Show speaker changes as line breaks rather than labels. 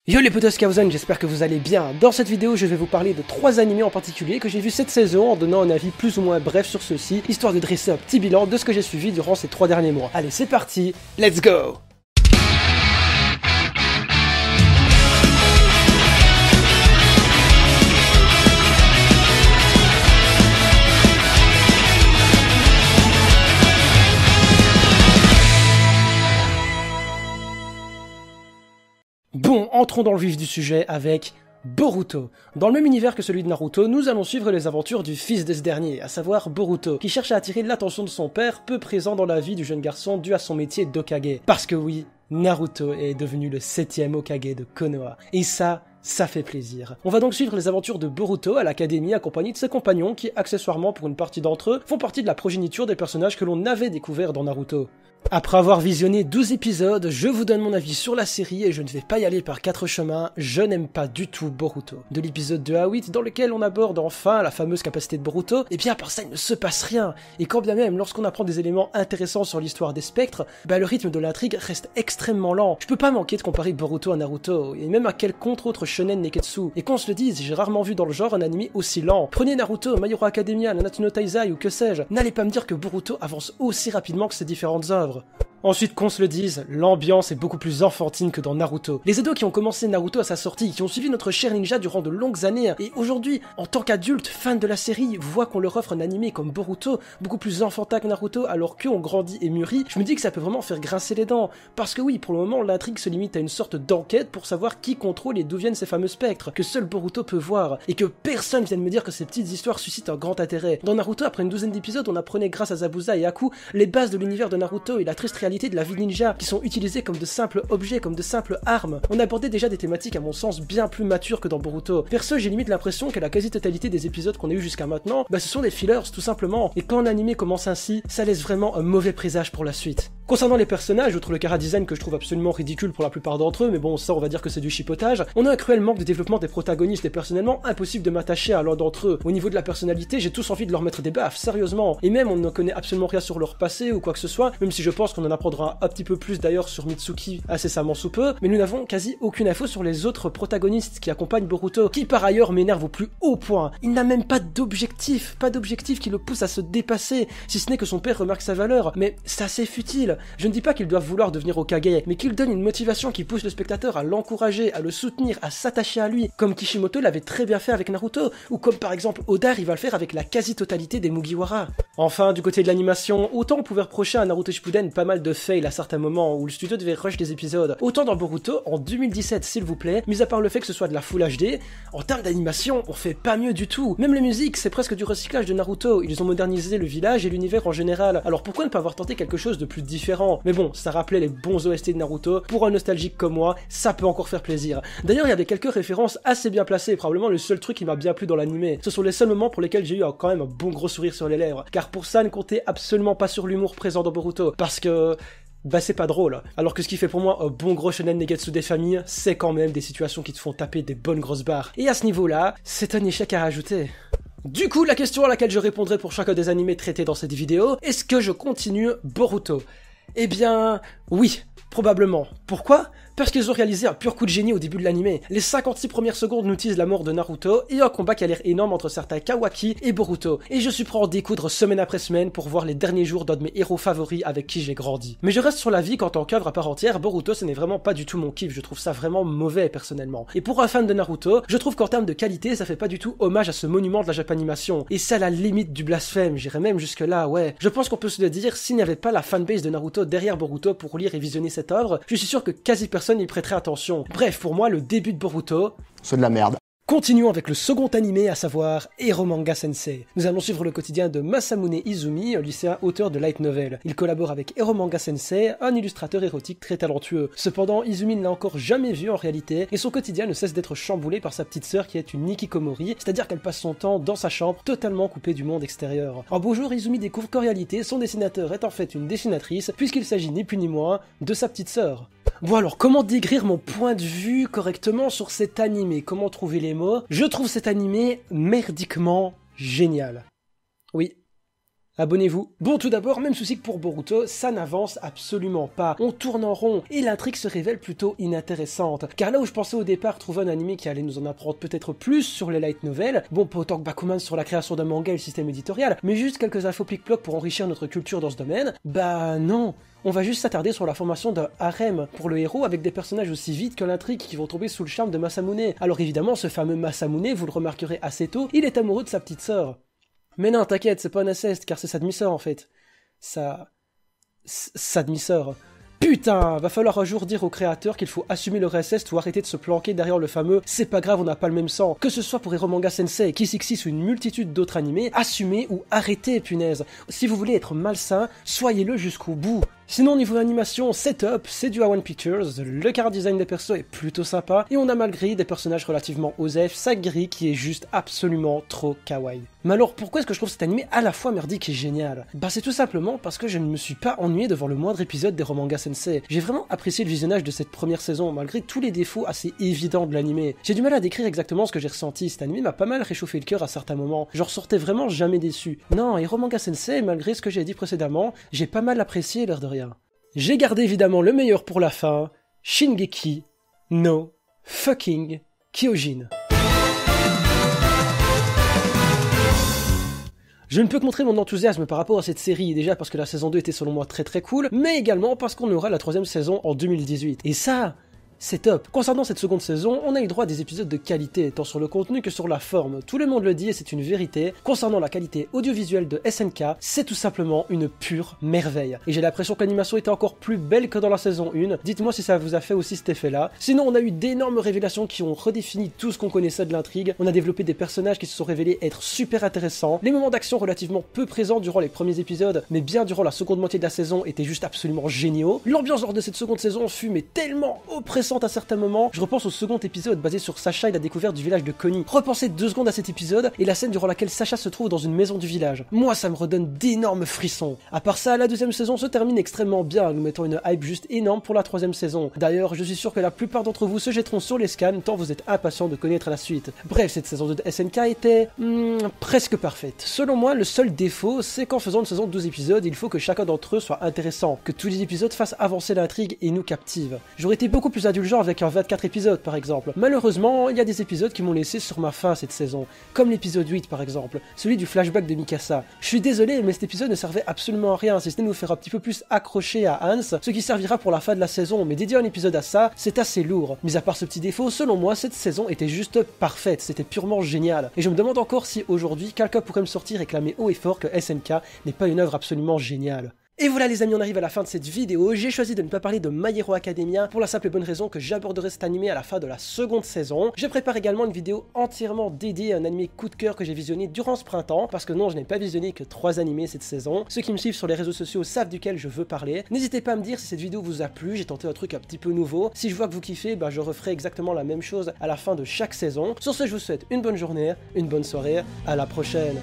Yo les potos Kausen, j'espère que vous allez bien. Dans cette vidéo, je vais vous parler de 3 animés en particulier que j'ai vu cette saison en donnant un avis plus ou moins bref sur ceux-ci, histoire de dresser un petit bilan de ce que j'ai suivi durant ces 3 derniers mois. Allez, c'est parti, let's go! Bon, entrons dans le vif du sujet avec Boruto. Dans le même univers que celui de Naruto, nous allons suivre les aventures du fils de ce dernier, à savoir Boruto, qui cherche à attirer l'attention de son père, peu présent dans la vie du jeune garçon dû à son métier d'Hokage. Parce que oui, Naruto est devenu le 7e Hokage de Konoha. Et ça fait plaisir. On va donc suivre les aventures de Boruto à l'académie accompagné de ses compagnons qui, accessoirement pour une partie d'entre eux, font partie de la progéniture des personnages que l'on avait découverts dans Naruto. Après avoir visionné 12 épisodes, je vous donne mon avis sur la série et je ne vais pas y aller par 4 chemins, je n'aime pas du tout Boruto. De l'épisode 2 à 8, dans lequel on aborde enfin la fameuse capacité de Boruto, et bien par ça il ne se passe rien. Et quand bien même, lorsqu'on apprend des éléments intéressants sur l'histoire des spectres, le rythme de l'intrigue reste extrêmement lent. Je peux pas manquer de comparer Boruto à Naruto, et même à quelconque autre shonen neketsu. Et qu'on se le dise, j'ai rarement vu dans le genre un anime aussi lent. Prenez Naruto, My Hero Academia, Nanatsu no Taizai ou que sais-je, n'allez pas me dire que Boruto avance aussi rapidement que ces différentes œuvres. Ensuite, qu'on se le dise, l'ambiance est beaucoup plus enfantine que dans Naruto. Les ados qui ont commencé Naruto à sa sortie, qui ont suivi notre cher ninja durant de longues années, et aujourd'hui, en tant qu'adultes, fans de la série, voient qu'on leur offre un animé comme Boruto, beaucoup plus enfantin que Naruto, alors qu'eux ont grandi et mûri, je me dis que ça peut vraiment faire grincer les dents. Parce que oui, pour le moment, l'intrigue se limite à une sorte d'enquête pour savoir qui contrôle et d'où viennent ces fameux spectres, que seul Boruto peut voir, et que personne vienne me dire que ces petites histoires suscitent un grand intérêt. Dans Naruto, après une douzaine d'épisodes, on apprenait grâce à Zabuza et Haku les bases de l'univers de Naruto et la triste réalité de la vie ninja, qui sont utilisés comme de simples objets, comme de simples armes. On abordait déjà des thématiques à mon sens bien plus matures que dans Boruto. Perso, j'ai limite l'impression que la quasi-totalité des épisodes qu'on a eu jusqu'à maintenant, ce sont des fillers tout simplement, et quand un animé commence ainsi, ça laisse vraiment un mauvais présage pour la suite. Concernant les personnages, outre le chara-design que je trouve absolument ridicule pour la plupart d'entre eux, mais bon, ça on va dire que c'est du chipotage, on a un cruel manque de développement des protagonistes et personnellement impossible de m'attacher à l'un d'entre eux. Au niveau de la personnalité, j'ai tous envie de leur mettre des baffes, sérieusement. Et même on ne connaît absolument rien sur leur passé ou quoi que ce soit, même si je pense qu'on en apprendra un petit peu plus d'ailleurs sur Mitsuki incessamment sous peu, mais nous n'avons quasi aucune info sur les autres protagonistes qui accompagnent Boruto, qui par ailleurs m'énerve au plus haut point. Il n'a même pas d'objectif qui le pousse à se dépasser, si ce n'est que son père remarque sa valeur, mais c'est assez futile. Je ne dis pas qu'ils doivent vouloir devenir Hokage, mais qu'ils donnent une motivation qui pousse le spectateur à l'encourager, à le soutenir, à s'attacher à lui, comme Kishimoto l'avait très bien fait avec Naruto, ou comme par exemple Oda arrive à le faire avec la quasi-totalité des Mugiwara. Enfin, du côté de l'animation, autant on pouvait reprocher à Naruto Shippuden pas mal de fails à certains moments où le studio devait rush des épisodes, autant dans Boruto, en 2017 s'il vous plaît, mis à part le fait que ce soit de la Full HD, en termes d'animation, on fait pas mieux du tout. Même les musiques, c'est presque du recyclage de Naruto, ils ont modernisé le village et l'univers en général, alors pourquoi ne pas avoir tenté quelque chose de plus différent? Mais bon, ça rappelait les bons OST de Naruto, pour un nostalgique comme moi, ça peut encore faire plaisir. D'ailleurs, il y avait quelques références assez bien placées, probablement le seul truc qui m'a bien plu dans l'animé. Ce sont les seuls moments pour lesquels j'ai eu quand même un bon gros sourire sur les lèvres, car pour ça, ne comptez absolument pas sur l'humour présent dans Boruto, parce que c'est pas drôle. Alors que ce qui fait pour moi un bon gros shonen negetsu des familles, c'est quand même des situations qui te font taper des bonnes grosses barres. Et à ce niveau-là, c'est un échec à rajouter. Du coup, la question à laquelle je répondrai pour chacun des animés traités dans cette vidéo, est-ce que je continue Boruto? Eh bien, oui, probablement. Pourquoi? Parce qu'ils ont réalisé un pur coup de génie au début de l'anime. Les 56 premières secondes nous teasent la mort de Naruto et un combat qui a l'air énorme entre certains Kawaki et Boruto. Et je suis prêt à en découdre semaine après semaine pour voir les derniers jours d'un de mes héros favoris avec qui j'ai grandi. Mais je reste sur l'avis qu'en tant qu'œuvre à part entière, Boruto ce n'est vraiment pas du tout mon kiff, je trouve ça vraiment mauvais personnellement. Et pour un fan de Naruto, je trouve qu'en termes de qualité, ça fait pas du tout hommage à ce monument de la Japanimation. Et c'est à la limite du blasphème, j'irais même jusque là, ouais. Je pense qu'on peut se le dire, s'il n'y avait pas la fanbase de Naruto derrière Boruto pour lire et visionner cette œuvre, je suis sûr que quasi personne y prêterait attention. Bref, pour moi, le début de Boruto,
c'est de la merde.
Continuons avec le second animé, à savoir Eromanga Sensei. Nous allons suivre le quotidien de Masamune Izumi, un lycéen auteur de light novel. Il collabore avec Eromanga Sensei, un illustrateur érotique très talentueux. Cependant, Izumi ne l'a encore jamais vu en réalité, et son quotidien ne cesse d'être chamboulé par sa petite sœur qui est une Nikikomori, c'est-à-dire qu'elle passe son temps dans sa chambre, totalement coupée du monde extérieur. Un beau jour, Izumi découvre qu'en réalité, son dessinateur est en fait une dessinatrice, puisqu'il s'agit ni plus ni moins de sa petite sœur. Bon alors, comment décrire mon point de vue correctement sur cet animé? Comment trouver les mots? Je trouve cet animé merdiquement génial. Oui, Abonnez-vous. Bon, tout d'abord, même souci que pour Boruto, ça n'avance absolument pas. On tourne en rond, et l'intrigue se révèle plutôt inintéressante. Car là où je pensais au départ trouver un anime qui allait nous en apprendre peut-être plus sur les light novels, bon, pas autant que Bakuman sur la création d'un manga et le système éditorial, mais juste quelques infos plic-ploc pour enrichir notre culture dans ce domaine, bah non. On va juste s'attarder sur la formation d'un harem pour le héros avec des personnages aussi vides que l'intrigue qui vont tomber sous le charme de Masamune. Alors évidemment, ce fameux Masamune, vous le remarquerez assez tôt, il est amoureux de sa petite sœur. Mais non, t'inquiète, c'est pas un inceste, car c'est sa demi-sœur en fait. Sa demi-sœur. Putain, va falloir un jour dire au créateur qu'il faut assumer le inceste ou arrêter de se planquer derrière le fameux « c'est pas grave, on n'a pas le même sang ». Que ce soit pour Eromanga Sensei, Kiss X6 ou une multitude d'autres animés, assumez ou arrêtez, punaise. Si vous voulez être malsain, soyez-le jusqu'au bout. Sinon, niveau animation, c'est top, c'est du A1 Pictures, le chara design des persos est plutôt sympa, et on a malgré des personnages relativement osef, Sagiri qui est juste absolument trop kawaii. Mais alors pourquoi est-ce que je trouve cet animé à la fois merdique et génial? Bah c'est tout simplement parce que je ne me suis pas ennuyé devant le moindre épisode d'Eromanga Sensei. J'ai vraiment apprécié le visionnage de cette première saison, malgré tous les défauts assez évidents de l'animé. J'ai du mal à décrire exactement ce que j'ai ressenti, cet animé m'a pas mal réchauffé le cœur à certains moments, je ressortais vraiment jamais déçu. Non, Eromanga Sensei, malgré ce que j'ai dit précédemment, j'ai pas mal apprécié l'air de rien. J'ai gardé évidemment le meilleur pour la fin, Shingeki no fucking Kyojin. Je ne peux que montrer mon enthousiasme par rapport à cette série, déjà parce que la saison 2 était selon moi très cool, mais également parce qu'on aura la 3ème saison en 2018. Et ça, c'est top. Concernant cette seconde saison, on a eu droit à des épisodes de qualité, tant sur le contenu que sur la forme. Tout le monde le dit et c'est une vérité. Concernant la qualité audiovisuelle de SNK, c'est tout simplement une pure merveille. Et j'ai l'impression que l'animation était encore plus belle que dans la saison 1. Dites-moi si ça vous a fait aussi cet effet-là. Sinon, on a eu d'énormes révélations qui ont redéfini tout ce qu'on connaissait de l'intrigue. On a développé des personnages qui se sont révélés être super intéressants. Les moments d'action relativement peu présents durant les premiers épisodes, mais bien durant la seconde moitié de la saison, étaient juste absolument géniaux. L'ambiance lors de cette seconde saison fut mais tellement oppressante à certains moments. Je repense au second épisode basé sur Sacha et la découverte du village de Connie. Repensez 2 secondes à cet épisode et la scène durant laquelle Sacha se trouve dans une maison du village. Moi, ça me redonne d'énormes frissons. À part ça, la 2ème saison se termine extrêmement bien, nous mettant une hype juste énorme pour la 3ème saison. D'ailleurs, je suis sûr que la plupart d'entre vous se jetteront sur les scans tant vous êtes impatients de connaître la suite. Bref, cette saison 2 de SNK était presque parfaite. Selon moi, le seul défaut, c'est qu'en faisant une saison de 12 épisodes, il faut que chacun d'entre eux soit intéressant, que tous les épisodes fassent avancer l'intrigue et nous captivent. J'aurais été beaucoup plus indulgent avec un 24 épisodes par exemple. Malheureusement, il y a des épisodes qui m'ont laissé sur ma faim cette saison, comme l'épisode 8 par exemple, celui du flashback de Mikasa. Je suis désolé, mais cet épisode ne servait absolument à rien, si ce n'est nous faire un petit peu plus accrocher à Hans, ce qui servira pour la fin de la saison, mais dédier un épisode à ça, c'est assez lourd. Mis à part ce petit défaut, selon moi, cette saison était juste parfaite, c'était purement génial. Et je me demande encore si aujourd'hui, quelqu'un pourrait me sortir et clamer haut et fort que SNK n'est pas une œuvre absolument géniale. Et voilà les amis, on arrive à la fin de cette vidéo. J'ai choisi de ne pas parler de My Hero Academia pour la simple et bonne raison que j'aborderai cet animé à la fin de la seconde saison. Je prépare également une vidéo entièrement dédiée à un animé coup de cœur que j'ai visionné durant ce printemps, parce que non, je n'ai pas visionné que 3 animés cette saison. Ceux qui me suivent sur les réseaux sociaux savent duquel je veux parler. N'hésitez pas à me dire si cette vidéo vous a plu, j'ai tenté un truc un petit peu nouveau. Si je vois que vous kiffez, je referai exactement la même chose à la fin de chaque saison. Sur ce, je vous souhaite une bonne journée, une bonne soirée, à la prochaine.